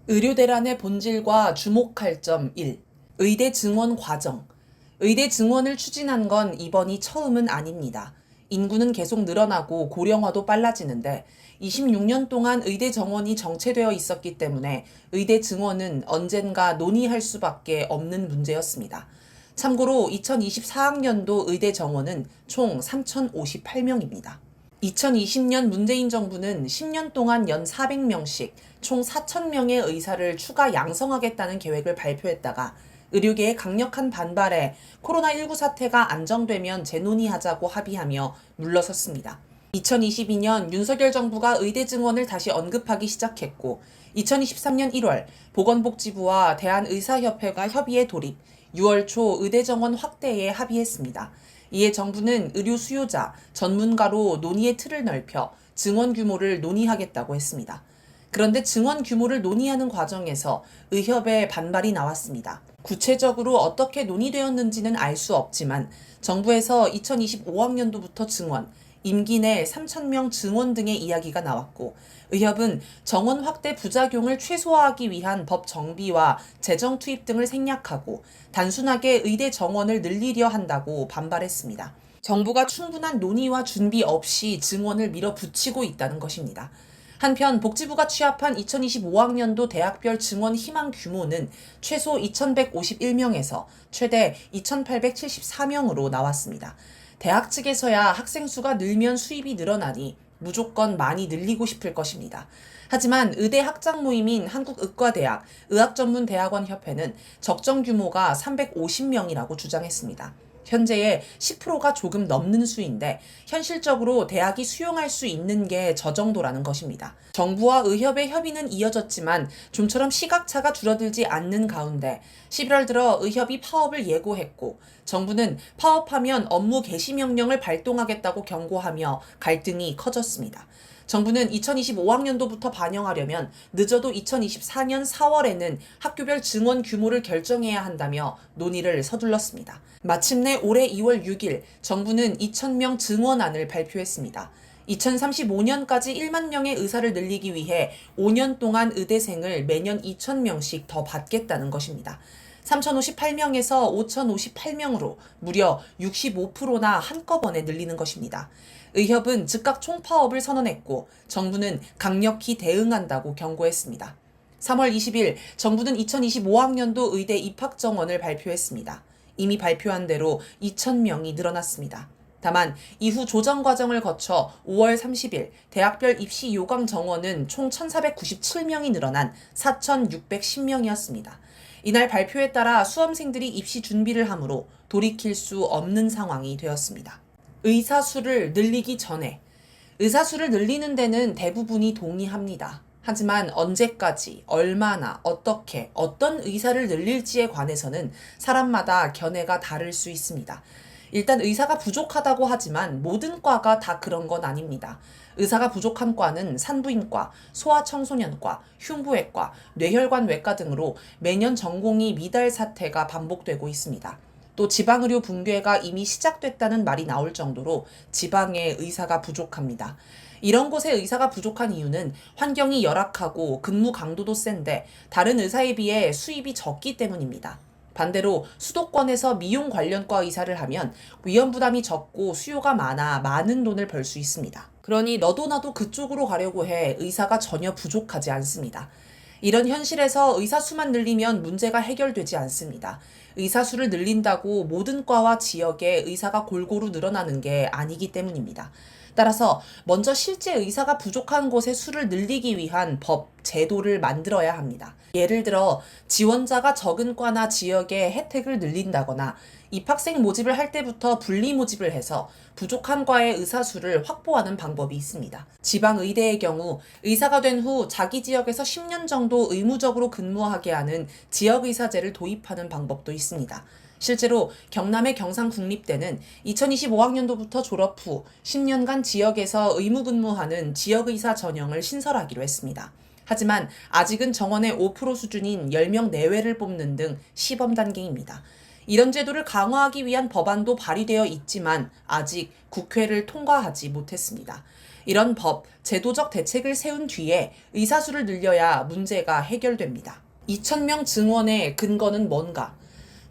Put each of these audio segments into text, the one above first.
의료 대란의 본질과 주목할 점 1. 의대 증원 과정. 의대 증원을 추진한 건 이번이 처음은 아닙니다. 인구는 계속 늘어나고 고령화도 빨라지는데 26년 동안 의대 정원이 정체되어 있었기 때문에 의대 증원은 언젠가 논의할 수밖에 없는 문제였습니다. 참고로 2024학년도 의대 정원은 총 3,058명입니다. 2020년 문재인 정부는 10년 동안 연 400명씩 총 4,000명의 의사를 추가 양성하겠다는 계획을 발표했다가 의료계의 강력한 반발에 코로나19 사태가 안정되면 재논의하자고 합의하며 물러섰습니다. 2022년 윤석열 정부가 의대 증원을 다시 언급하기 시작했고 2023년 1월 보건복지부와 대한의사협회가 협의에 돌입 6월 초 의대 정원 확대에 합의했습니다. 이에 정부는 의료 수요자, 전문가로 논의의 틀을 넓혀 증원 규모를 논의하겠다고 했습니다. 그런데 증원 규모를 논의하는 과정에서 의협의 반발이 나왔습니다. 구체적으로 어떻게 논의되었는지는 알 수 없지만 정부에서 2025학년도부터 증원, 임기 내 3,000명 증원 등의 이야기가 나왔고 의협은 정원 확대 부작용을 최소화하기 위한 법 정비와 재정 투입 등을 생략하고 단순하게 의대 정원을 늘리려 한다고 반발했습니다. 정부가 충분한 논의와 준비 없이 증원을 밀어붙이고 있다는 것입니다. 한편 복지부가 취합한 2025학년도 대학별 증원 희망 규모는 최소 2,151명에서 최대 2,874명으로 나왔습니다. 대학 측에서야 학생 수가 늘면 수입이 늘어나니 무조건 많이 늘리고 싶을 것입니다. 하지만 의대 학장 모임인 한국의과대학 의학전문대학원협회는 적정 규모가 350명이라고 주장했습니다. 현재의 10%가 조금 넘는 수인데 현실적으로 대학이 수용할 수 있는 게 저 정도라는 것입니다. 정부와 의협의 협의는 이어졌지만 좀처럼 시각차가 줄어들지 않는 가운데 11월 들어 의협이 파업을 예고했고 정부는 파업하면 업무 개시 명령을 발동하겠다고 경고하며 갈등이 커졌습니다. 정부는 2025학년도부터 반영하려면 늦어도 2024년 4월에는 학교별 증원 규모를 결정해야 한다며 논의를 서둘렀습니다. 마침내 올해 2월 6일 정부는 2,000명 증원안을 발표했습니다. 2035년까지 1만 명의 의사를 늘리기 위해 5년 동안 의대생을 매년 2,000명씩 더 받겠다는 것입니다. 3,058명에서 5,058명으로 무려 65%나 한꺼번에 늘리는 것입니다. 의협은 즉각 총파업을 선언했고 정부는 강력히 대응한다고 경고했습니다. 3월 20일 정부는 2025학년도 의대 입학 정원을 발표했습니다. 이미 발표한 대로 2,000명이 늘어났습니다. 다만 이후 조정 과정을 거쳐 5월 30일 대학별 입시 요강 정원은 총 1,497명이 늘어난 4,610명이었습니다. 이날 발표에 따라 수험생들이 입시 준비를 하므로 돌이킬 수 없는 상황이 되었습니다. 의사 수를 늘리기 전에 의사 수를 늘리는 데는 대부분이 동의합니다. 하지만 언제까지, 얼마나, 어떻게, 어떤 의사를 늘릴지에 관해서는 사람마다 견해가 다를 수 있습니다. 일단 의사가 부족하다고 하지만 모든 과가 다 그런 건 아닙니다. 의사가 부족한 과는 산부인과, 소아청소년과, 흉부외과, 뇌혈관 외과 등으로 매년 전공의 미달 사태가 반복되고 있습니다. 또 지방의료 붕괴가 이미 시작됐다는 말이 나올 정도로 지방에 의사가 부족합니다. 이런 곳에 의사가 부족한 이유는 환경이 열악하고 근무 강도도 센데 다른 의사에 비해 수입이 적기 때문입니다. 반대로 수도권에서 미용 관련과 의사를 하면 위험 부담이 적고 수요가 많아 많은 돈을 벌 수 있습니다. 그러니 너도 나도 그쪽으로 가려고 해 의사가 전혀 부족하지 않습니다. 이런 현실에서 의사 수만 늘리면 문제가 해결되지 않습니다. 의사 수를 늘린다고 모든 과와 지역에 의사가 골고루 늘어나는 게 아니기 때문입니다. 따라서 먼저 실제 의사가 부족한 곳의 수를 늘리기 위한 법, 제도를 만들어야 합니다. 예를 들어 지원자가 적은 과나 지역의 혜택을 늘린다거나 입학생 모집을 할 때부터 분리 모집을 해서 부족한 과의 의사 수를 확보하는 방법이 있습니다. 지방의대의 경우 의사가 된 후 자기 지역에서 10년 정도 의무적으로 근무하게 하는 지역의사제를 도입하는 방법도 있습니다. 실제로 경남의 경상국립대는 2025학년도부터 졸업 후 10년간 지역에서 의무 근무하는 지역의사 전형을 신설하기로 했습니다. 하지만 아직은 정원의 5% 수준인 10명 내외를 뽑는 등 시범 단계입니다. 이런 제도를 강화하기 위한 법안도 발의되어 있지만 아직 국회를 통과하지 못했습니다. 이런 법, 제도적 대책을 세운 뒤에 의사수를 늘려야 문제가 해결됩니다. 2,000명 증원의 근거는 뭔가?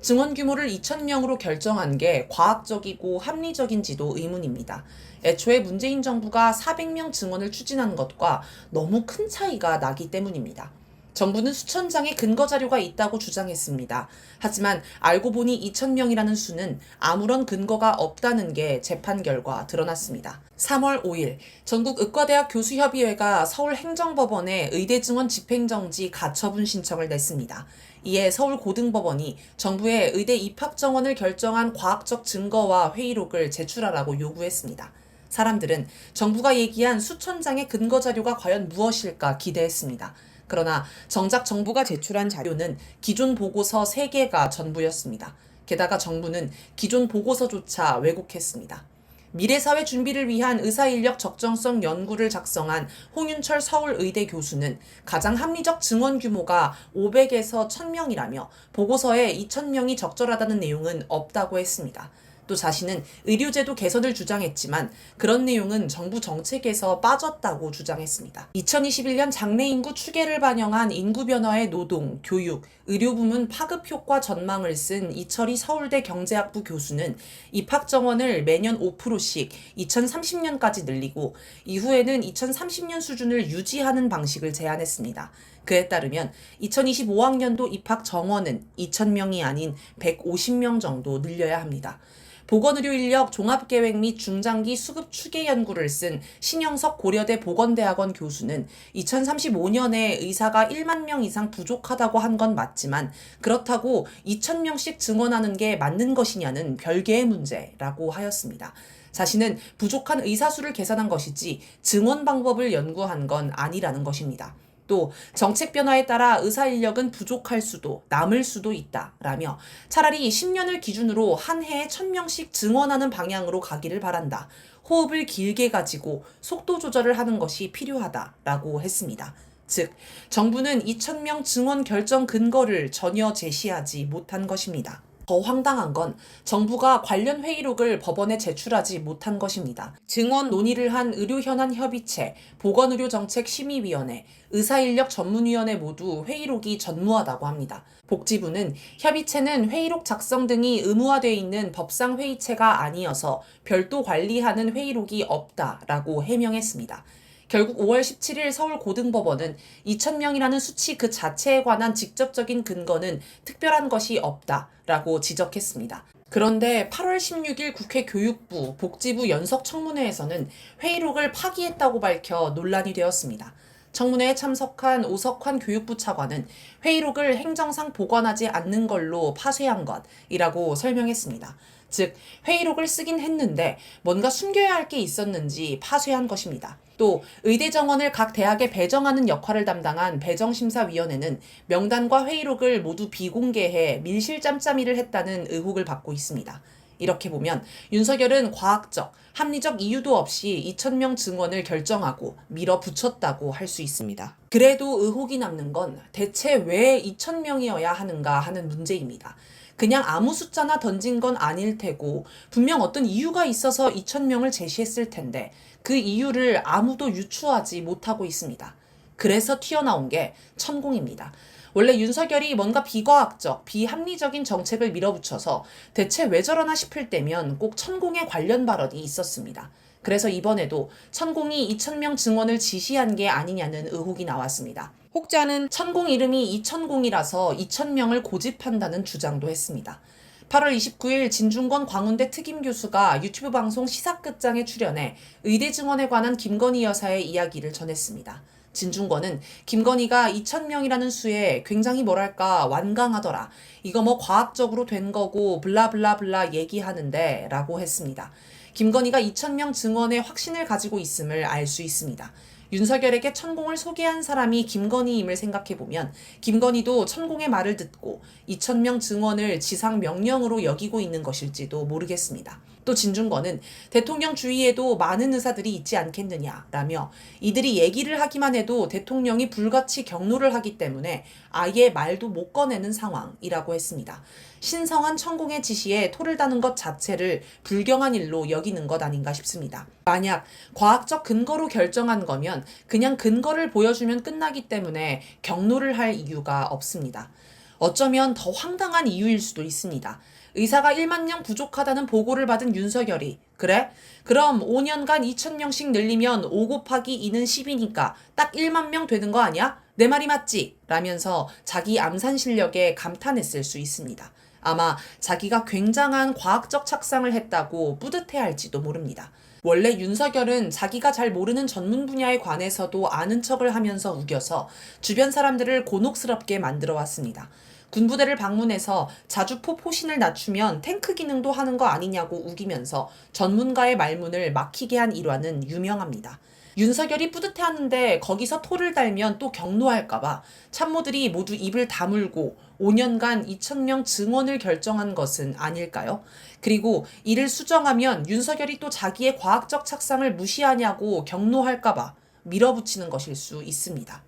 증원 규모를 2,000명으로 결정한 게 과학적이고 합리적인지도 의문입니다. 애초에 문재인 정부가 400명 증원을 추진한 것과 너무 큰 차이가 나기 때문입니다. 정부는 수천 장의 근거 자료가 있다고 주장했습니다. 하지만 알고 보니 2,000명이라는 수는 아무런 근거가 없다는 게 재판 결과 드러났습니다. 3월 5일 전국 의과대학 교수협의회가 서울행정법원에 의대 증원 집행정지 가처분 신청을 냈습니다. 이에 서울고등법원이 정부에 의대 입학 정원을 결정한 과학적 증거와 회의록을 제출하라고 요구했습니다. 사람들은 정부가 얘기한 수천 장의 근거 자료가 과연 무엇일까 기대했습니다. 그러나 정작 정부가 제출한 자료는 기존 보고서 3개가 전부였습니다. 게다가 정부는 기존 보고서조차 왜곡했습니다. 미래사회 준비를 위한 의사인력 적정성 연구를 작성한 홍윤철 서울의대 교수는 가장 합리적 증원 규모가 500에서 1,000명이라며 보고서에 2,000명이 적절하다는 내용은 없다고 했습니다. 또 자신은 의료제도 개선을 주장했지만 그런 내용은 정부 정책에서 빠졌다고 주장했습니다. 2021년 장래 인구 추계를 반영한 인구 변화의 노동, 교육, 의료 부문 파급 효과 전망을 쓴 이철희 서울대 경제학부 교수는 입학 정원을 매년 5%씩 2030년까지 늘리고 이후에는 2030년 수준을 유지하는 방식을 제안했습니다. 그에 따르면 2025학년도 입학 정원은 2,000명이 아닌 150명 정도 늘려야 합니다. 보건의료인력 종합계획 및 중장기 수급 추계 연구를 쓴 신영석 고려대 보건대학원 교수는 2035년에 의사가 1만 명 이상 부족하다고 한 건 맞지만 그렇다고 2,000명씩 증원하는 게 맞는 것이냐는 별개의 문제라고 하였습니다. 자신은 부족한 의사 수를 계산한 것이지 증원 방법을 연구한 건 아니라는 것입니다. 또 정책 변화에 따라 의사 인력은 부족할 수도 남을 수도 있다라며 차라리 10년을 기준으로 한 해에 1,000명씩 증원하는 방향으로 가기를 바란다. 호흡을 길게 가지고 속도 조절을 하는 것이 필요하다라고 했습니다. 즉, 정부는 2,000명 증원 결정 근거를 전혀 제시하지 못한 것입니다. 더 황당한 건 정부가 관련 회의록을 법원에 제출하지 못한 것입니다. 증원 논의를 한 의료현안협의체, 보건의료정책심의위원회, 의사인력전문위원회 모두 회의록이 전무하다고 합니다. 복지부는 협의체는 회의록 작성 등이 의무화되어 있는 법상 회의체가 아니어서 별도 관리하는 회의록이 없다라고 해명했습니다. 결국 5월 17일 서울고등법원은 2,000명이라는 수치 그 자체에 관한 직접적인 근거는 특별한 것이 없다라고 지적했습니다. 그런데 8월 16일 국회 교육부, 복지부 연석청문회에서는 회의록을 파기했다고 밝혀 논란이 되었습니다. 청문회에 참석한 오석환 교육부 차관은 회의록을 행정상 보관하지 않는 걸로 파쇄한 것이라고 설명했습니다. 즉, 회의록을 쓰긴 했는데 뭔가 숨겨야 할 게 있었는지 파쇄한 것입니다. 또 의대 정원을 각 대학에 배정하는 역할을 담당한 배정심사위원회는 명단과 회의록을 모두 비공개해 밀실짬짬이를 했다는 의혹을 받고 있습니다. 이렇게 보면 윤석열은 과학적, 합리적 이유도 없이 2,000명 증원을 결정하고 밀어붙였다고 할 수 있습니다. 그래도 의혹이 남는 건 대체 왜 2,000명이어야 하는가 하는 문제입니다. 그냥 아무 숫자나 던진 건 아닐 테고 분명 어떤 이유가 있어서 2,000명을 제시했을 텐데 그 이유를 아무도 유추하지 못하고 있습니다. 그래서 튀어나온 게 천공입니다. 원래 윤석열이 뭔가 비과학적, 비합리적인 정책을 밀어붙여서 대체 왜 저러나 싶을 때면 꼭 천공에 관련 발언이 있었습니다. 그래서 이번에도 천공이 2,000명 증원을 지시한 게 아니냐는 의혹이 나왔습니다. 혹자는 천공 이름이 이천공이라서 2,000명을 고집한다는 주장도 했습니다. 8월 29일 진중권 광운대 특임교수가 유튜브 방송 시사끝장에 출연해 의대 증원에 관한 김건희 여사의 이야기를 전했습니다. 진중권은 김건희가 2,000명이라는 수에 굉장히 뭐랄까 완강하더라. 이거 뭐 과학적으로 된 거고 블라블라블라 얘기하는데 라고 했습니다. 김건희가 2,000명 증원에 확신을 가지고 있음을 알 수 있습니다. 윤석열에게 천공을 소개한 사람이 김건희임을 생각해보면 김건희도 천공의 말을 듣고 2,000명 증원을 지상 명령으로 여기고 있는 것일지도 모르겠습니다. 또 진중권은 대통령 주위에도 많은 의사들이 있지 않겠느냐라며 이들이 얘기를 하기만 해도 대통령이 불같이 경로를 하기 때문에 아예 말도 못 꺼내는 상황이라고 했습니다. 신성한 천공의 지시에 토를 다는 것 자체를 불경한 일로 여기는 것 아닌가 싶습니다. 만약 과학적 근거로 결정한 거면 그냥 근거를 보여주면 끝나기 때문에 경로를 할 이유가 없습니다. 어쩌면 더 황당한 이유일 수도 있습니다. 의사가 1만 명 부족하다는 보고를 받은 윤석열이 그래? 그럼 5년간 2,000명씩 늘리면 5 곱하기 2는 10이니까 딱 1만 명 되는 거 아니야? 내 말이 맞지? 라면서 자기 암산 실력에 감탄했을 수 있습니다. 아마 자기가 굉장한 과학적 착상을 했다고 뿌듯해할지도 모릅니다. 원래 윤석열은 자기가 잘 모르는 전문 분야에 관해서도 아는 척을 하면서 우겨서 주변 사람들을 곤혹스럽게 만들어 왔습니다. 군부대를 방문해서 자주포 포신을 낮추면 탱크 기능도 하는 거 아니냐고 우기면서 전문가의 말문을 막히게 한 일화는 유명합니다. 윤석열이 뿌듯해하는데 거기서 토를 달면 또 경로할까봐 참모들이 모두 입을 다물고 5년간 2,000명 증원을 결정한 것은 아닐까요? 그리고 이를 수정하면 윤석열이 또 자기의 과학적 착상을 무시하냐고 경로할까봐 밀어붙이는 것일 수 있습니다.